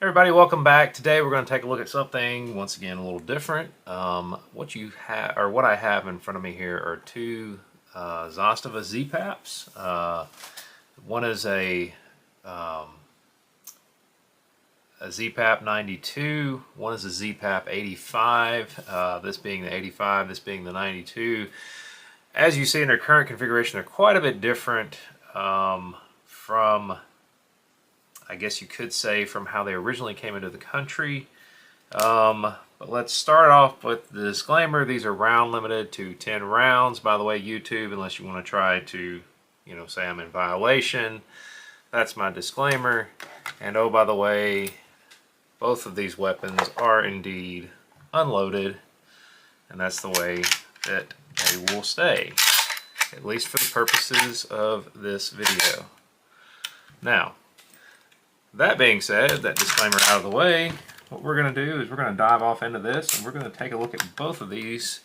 Everybody, welcome back. Today we're going to take a look at something once again a little different. What I have in front of me here are two Zastava ZPAPs. One is a ZPAP92. One is a ZPAP85. This being the 85, this being the 92. As you see in their current configuration, they're quite a bit different from, I guess you could say, from how they originally came into the country. But let's start off with the disclaimer. These are round limited to 10 rounds. By the way, YouTube, unless you want to try to, say I'm in violation, that's my disclaimer. And oh, by the way, both of these weapons are indeed unloaded, and that's the way that they will stay, at least for the purposes of this video. Now, that being said, that disclaimer out of the way, what we're going to do is we're going to dive off into this, and we're going to take a look at both of these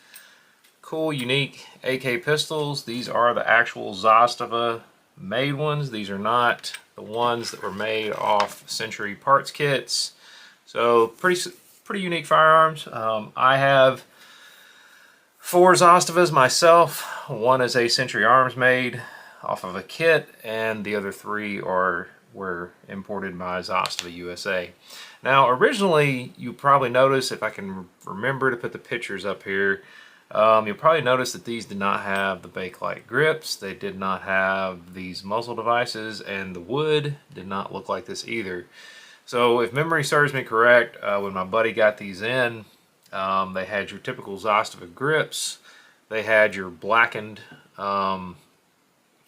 cool, unique AK pistols. These are the actual Zastava made ones. These are not the ones that were made off Century parts kits. So pretty unique firearms. I have 4 Zastavas myself. One is a Century Arms made off of a kit, and the other 3 were imported by Zastava USA. Now, originally, you probably notice, if I can remember to put the pictures up here, you'll probably notice that these did not have the Bakelite grips. They did not have these muzzle devices, and the wood did not look like this either. So if memory serves me correct, when my buddy got these in, they had your typical Zastava grips, they had your blackened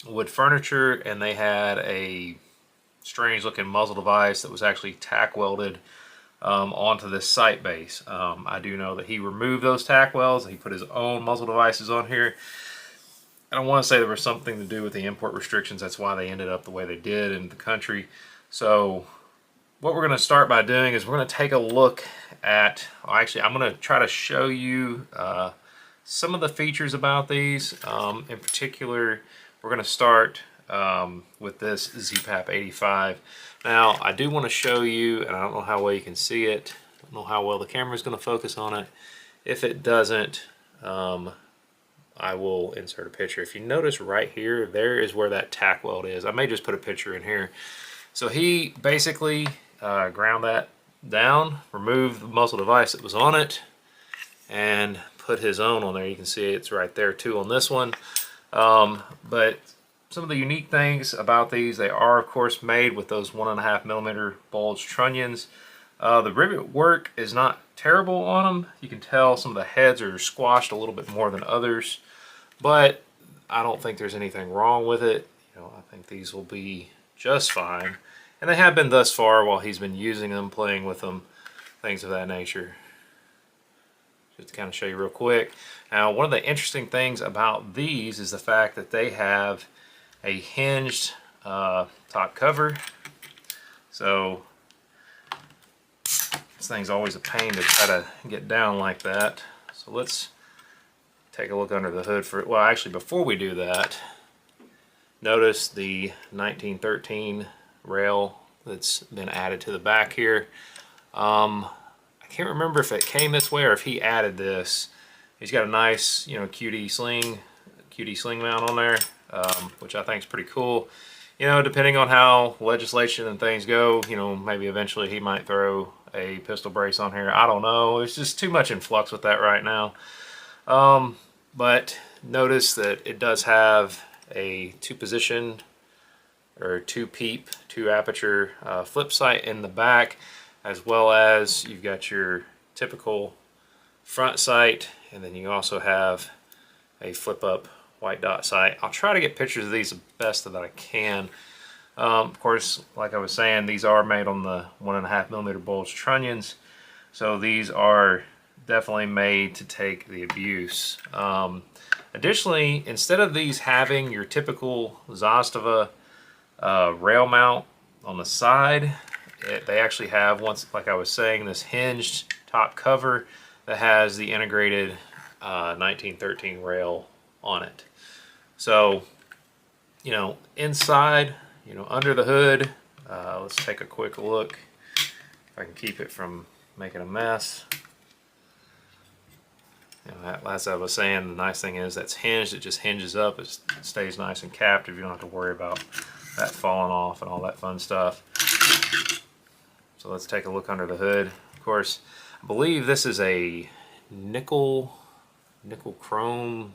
wood furniture, and they had a strange looking muzzle device that was actually tack welded onto this sight base. I do know that he removed those tack welds. He put his own muzzle devices on here. I don't want to say there was something to do with the import restrictions. That's why they ended up the way they did in the country. So what we're going to start by doing is we're going to take a look at, actually I'm going to try to show you some of the features about these. In particular, we're going to start with this ZPAP85. Now, I do want to show you, and I don't know how well you can see it. I don't know how well the camera is going to focus on it. If it doesn't, I will insert a picture. If you notice right here, there is where that tack weld is. I may just put a picture in here. So he basically ground that down, removed the muzzle device that was on it, and put his own on there. You can see it's right there too on this one. But some of the unique things about these, they are of course made with those 1.5mm bulge trunnions. The rivet work is not terrible on them. You can tell some of the heads are squashed a little bit more than others, but I don't think there's anything wrong with it. I think these will be just fine, and they have been thus far while he's been using them, playing with them, things of that nature. Just to kind of show you real quick. Now, one of the interesting things about these is the fact that they have a hinged top cover. So this thing's always a pain to try to get down like that. So let's take a look under the hood for it. Well, actually, before we do that, notice the 1913 rail that's been added to the back here. I can't remember if it came this way or if he added this. He's got a nice, QD sling mount on there, which I think is pretty cool. Depending on how legislation and things go, maybe eventually he might throw a pistol brace on here. I don't know. It's just too much in flux with that right now. But notice that it does have a 2-position or 2-peep, 2-aperture flip sight in the back, as well as you've got your typical front sight, and then you also have a flip-up white dot sight. I'll try to get pictures of these the best that I can. Of course, like I was saying, these are made on the 1.5mm bulge trunnions, so these are definitely made to take the abuse. Additionally, instead of these having your typical Zastava rail mount on the side, they actually have, like I was saying, this hinged top cover that has the integrated 1913 rail on it. So, inside, under the hood, let's take a quick look. If I can keep it from making a mess. You know, as I was saying, the nice thing is that's hinged. It just hinges up. It stays nice and captive. You don't have to worry about that falling off and all that fun stuff. So let's take a look under the hood. Of course, I believe this is a nickel chrome,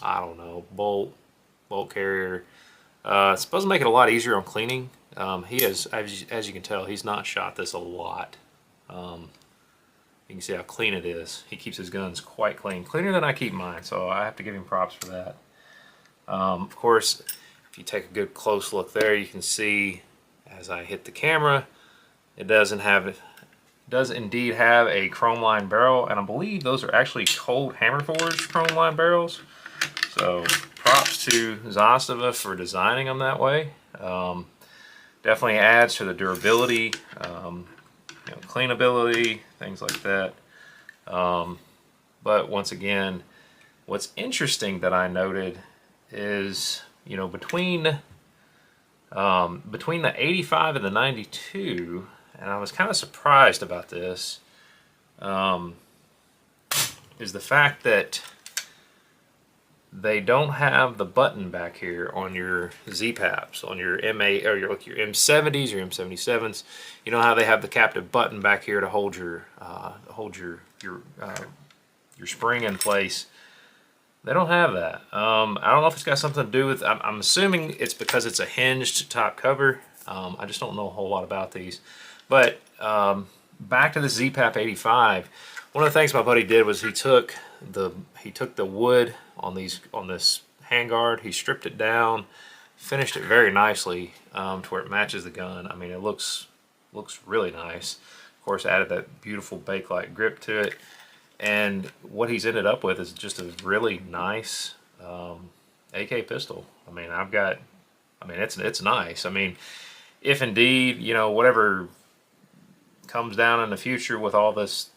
I don't know, bolt carrier. It's supposed to make it a lot easier on cleaning. He has, as you can tell, he's not shot this a lot. You can see how clean it is. He keeps his guns quite clean, cleaner than I keep mine, so I have to give him props for that. Of course, if you take a good close look there, you can see as I hit the camera, it does indeed have a chrome line barrel, and I believe those are actually cold hammer forged chrome line barrels. So props to Zastava for designing them that way. Definitely adds to the durability. You know, cleanability, things like that. But once again, what's interesting that I noted is, you know, between the 85 and the 92, and I was kind of surprised about this, is the fact that they don't have the button back here on your ZPAPs, on your MA or your M70s or M77s. You know how they have the captive button back here to hold your spring in place. They don't have that. I don't know if it's got something to do with. I'm assuming it's because it's a hinged top cover. I just don't know a whole lot about these. But back to the ZPAP85. One of the things my buddy did was he took the wood on this handguard. He stripped it down, finished it very nicely to where it matches the gun. I mean, it looks really nice. Of course, added that beautiful Bakelite grip to it, and what he's ended up with is just a really nice AK pistol. I mean, it's nice. I mean, if indeed, you know, whatever comes down in the future with all this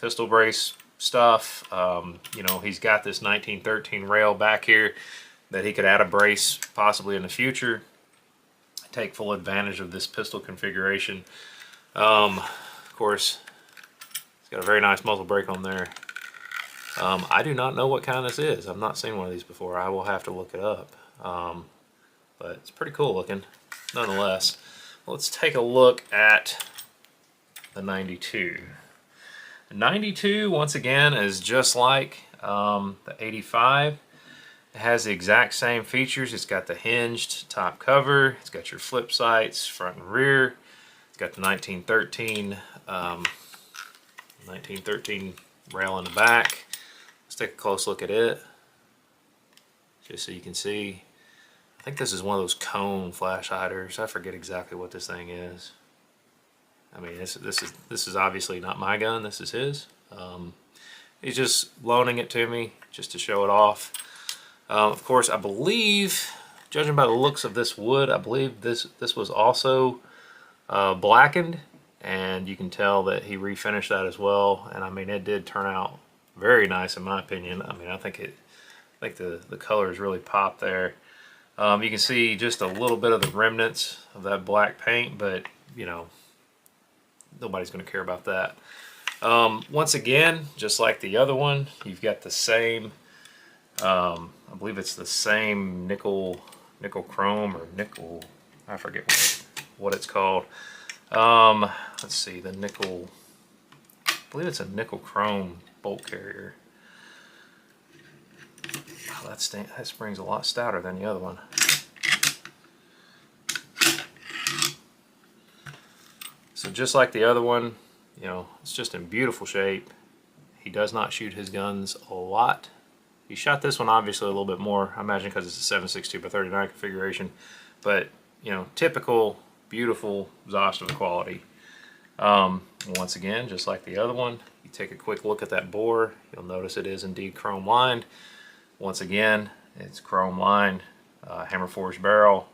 pistol brace stuff, you know, he's got this 1913 rail back here that he could add a brace possibly in the future, take full advantage of this pistol configuration. Of course, it's got a very nice muzzle brake on there. I do not know what kind this is. I've not seen one of these before. I will have to look it up. But it's pretty cool looking nonetheless. Let's take a look at the 92. The 92, once again, is just like the 85. It has the exact same features. It's got the hinged top cover. It's got your flip sights, front and rear. It's got the 1913 rail in the back. Let's take a close look at it, just so you can see. I think this is one of those cone flash hiders. I forget exactly what this thing is. I mean, this is obviously not my gun. This is his. He's just loaning it to me just to show it off. Of course, I believe, judging by the looks of this wood, I believe this was also blackened, and you can tell that he refinished that as well. And I mean, it did turn out very nice in my opinion. I mean, I think the colors really pop there. You can see just a little bit of the remnants of that black paint, but you know, nobody's going to care about that. Once again, just like the other one, you've got the same, I believe it's the same nickel chrome or nickel, I forget what it's called. Let's see, the nickel, I believe it's a nickel chrome bolt carrier. Wow, that spring's a lot stouter than the other one. So just like the other one, you know, it's just in beautiful shape. He does not shoot his guns a lot. He shot this one obviously a little bit more, I imagine because it's a 7.62 by 39 configuration, but you know, typical, beautiful Zastava quality. Once again, just like the other one, you take a quick look at that bore, you'll notice it is indeed chrome lined. Once again, it's chrome lined, hammer forged barrel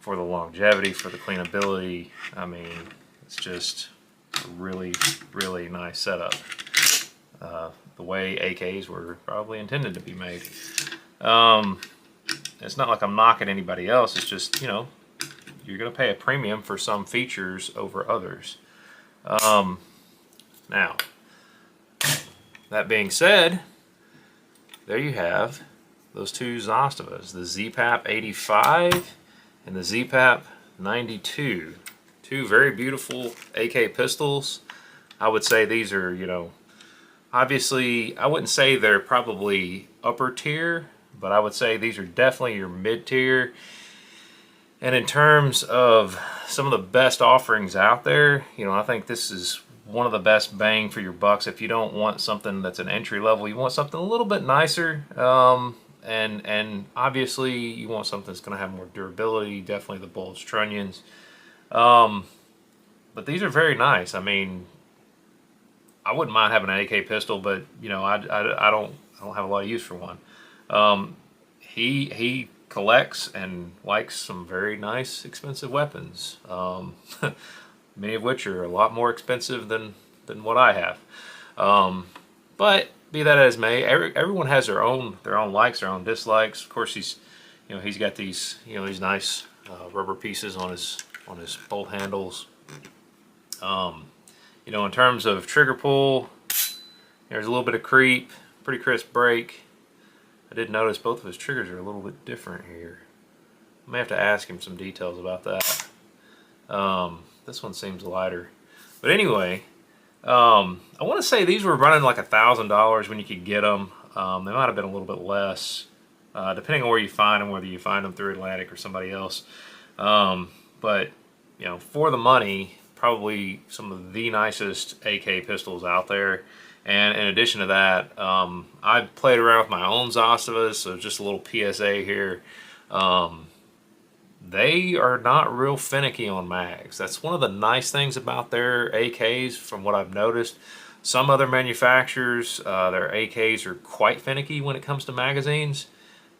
for the longevity, for the cleanability. I mean, it's just a really, really nice setup. The way AKs were probably intended to be made. It's not like I'm knocking anybody else, it's just, you know, you're going to pay a premium for some features over others. Now, that being said, there you have those two Zastavas, the ZPAP85 and the ZPAP92. Two very beautiful AK pistols. I would say these are, you know, obviously, I wouldn't say they're probably upper tier, but I would say these are definitely your mid tier. And in terms of some of the best offerings out there, you know, I think this is one of the best bang for your bucks. If you don't want something that's an entry level, you want something a little bit nicer, and obviously you want something that's going to have more durability. Definitely the bulged trunnions, but these are very nice. I mean, I wouldn't mind having an AK pistol, but you know, I don't have a lot of use for one. He collects and likes some very nice, expensive weapons. Many of which are a lot more expensive than what I have. But be that as may, everyone has their own likes, their own dislikes. Of course, he's got these these nice rubber pieces on his bolt handles. You know, in terms of trigger pull, there's a little bit of creep, pretty crisp break. I did notice both of his triggers are a little bit different here. I may have to ask him some details about that. This one seems lighter. But anyway, I want to say these were running like $1,000 when you could get them. They might have been a little bit less, depending on where you find them, whether you find them through Atlantic or somebody else. But, you know, for the money, probably some of the nicest AK pistols out there. And in addition to that, I've played around with my own Zastavas, so just a little PSA here. They are not real finicky on mags. That's one of the nice things about their AKs from what I've noticed. Some other manufacturers, their AKs are quite finicky when it comes to magazines.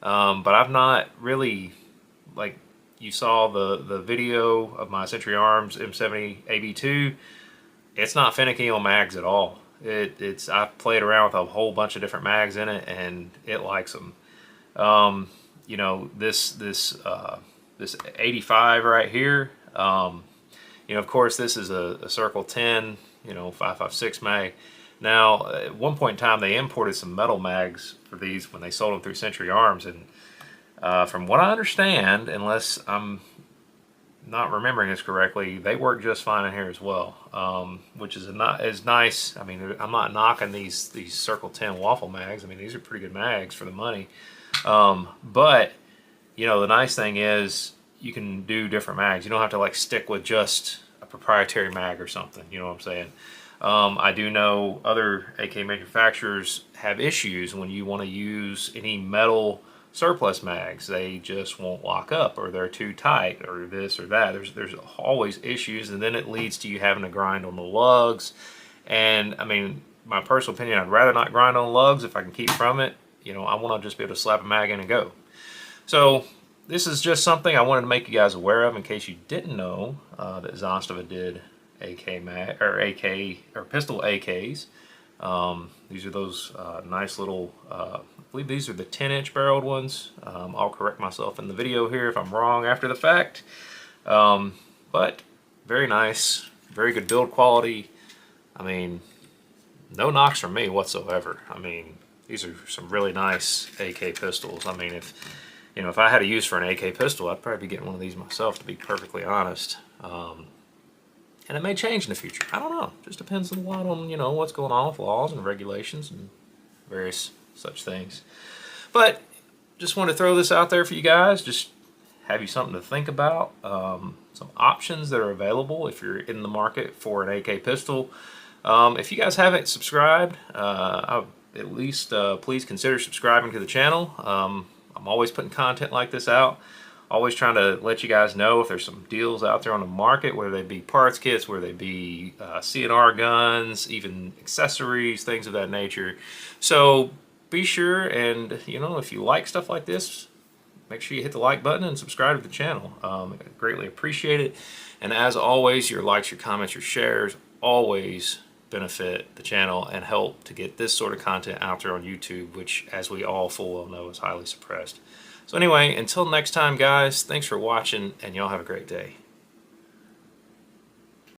But I've not really, like you saw the video of my Century Arms M70AB2, it's not finicky on mags at all. I've played around with a whole bunch of different mags in it and it likes them. You know, this 85 right here, you know, of course this is a Circle 10, you know, 5.56 mag. Now, at one point in time, they imported some metal mags for these when they sold them through Century Arms, and from what I understand, unless I'm not remembering this correctly, they work just fine in here as well, which is not as nice. I mean, I'm not knocking these Circle 10 waffle mags. I mean, these are pretty good mags for the money, but you know, the nice thing is you can do different mags. You don't have to like stick with just a proprietary mag or something. You know what I'm saying? I do know other AK manufacturers have issues when you want to use any metal surplus mags. They just won't lock up, or they're too tight, or this or that. There's always issues, and then it leads to you having to grind on the lugs. And I mean, my personal opinion, I'd rather not grind on lugs if I can keep from it. You know, I want to just be able to slap a mag in and go. So this is just something I wanted to make you guys aware of in case you didn't know that Zastava did pistol AKs. These are those nice little, I believe these are the 10-inch barreled ones. I'll correct myself in the video here if I'm wrong after the fact. But very nice, very good build quality. I mean, no knocks from me whatsoever. I mean, these are some really nice AK pistols. I mean, if I had a use for an AK pistol, I'd probably be getting one of these myself, to be perfectly honest. And it may change in the future. I don't know. Just depends a lot on, you know, what's going on with laws and regulations and various such things. But just want to throw this out there for you guys. Just have you something to think about. Some options that are available if you're in the market for an AK pistol. If you guys haven't subscribed, at least please consider subscribing to the channel. I'm always putting content like this out. Always trying to let you guys know if there's some deals out there on the market, whether they be parts kits, whether they be CNR guns, even accessories, things of that nature. So be sure, and you know, if you like stuff like this, make sure you hit the like button and subscribe to the channel. I greatly appreciate it. And as always, your likes, your comments, your shares always benefit the channel and help to get this sort of content out there on YouTube, which, as we all full well know, is highly suppressed. So anyway, until next time, guys, thanks for watching, and y'all have a great day.